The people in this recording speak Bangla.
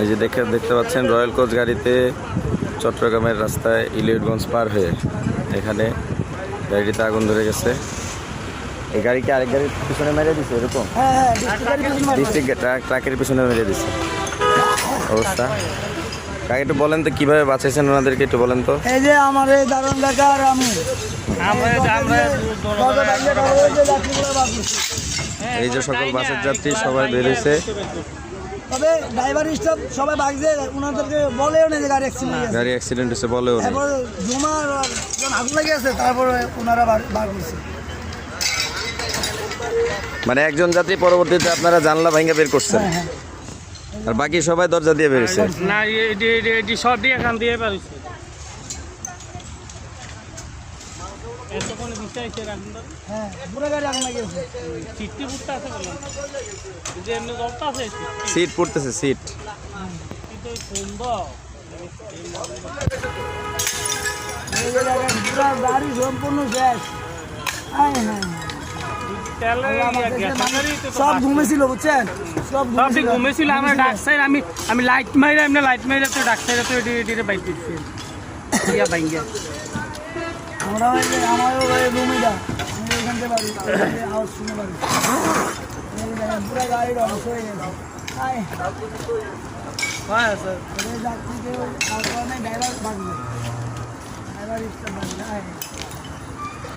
এই যে দেখতে পাচ্ছেন রয়্যাল কোচ গাড়িতে চট্টগ্রামের রাস্তায় ইলিয়টগঞ্জ পার হয়ে এখানে গাড়িটিতে আগুন ধরে গেছে। এই গাড়িকে আরেক গাড়ির পিছনে মেরে দিছে এরকম, ডিস্ট্রিক্ট ট্রাকের পিছনে মেরে দিছে অবস্থা। কাকে একটু বলেন তো কিভাবে বাঁচাইছেন ওনাদেরকে, একটু বলেন তো। এই যে আমার এই দারুণ কাকা আর আমি এই যে সকল বাসের যাত্রী সবাই বেরিয়েছে, তবে ড্রাইভার স্টাফ সবাই ভাগছে, ওনাদেরকে বলেও না যে গাড়ি অ্যাক্সিডেন্ট হয়েছে বলেও না। তারপর জুমার যখন আগুন লেগে আছে তারপরে ওনারা বার করছে। মানে একজন যাত্রী পরবর্তীতে আপনারা জানলা ভাঙা বের করছেন, আর বাকি সবাই দরজা দিয়ে বেরিয়েছে। না এটি সব দিয়ে এখান দিয়ে পারিছে। হ্যাঁ পুরো গাড়ি আগুন লেগে আছে। সিটটি পুড়তে আছে বললাম, যে এমনি জলটা আছে সিট পড়তেছে, সিট কিন্তু সুন্দর এই যে দেখেন পুরো গাড়ি সম্পূর্ণ শেষ। হ্যাঁ হ্যাঁ সব ঘুমেছিল বুঝছেন, সব ঘুমেছিল। আমরা ডাক সাইড আমি লাইট মাইরা এমনি লাইট মাইরা তো ডাক সাইড তো এটি বাইক দিচ্ছি ইয়া বাইঙ্গা। আমরা আমারও রুমিটা আমি এখান থেকে পারি আওয়াজ শুনে পারি। পুরো গাড়ির অংশ হয়ে গেছে। হ্যাঁ স্যার যাত্রীকে ড্রাইভার ভাগবে, ড্রাইভার স্টাফ ভাগবে।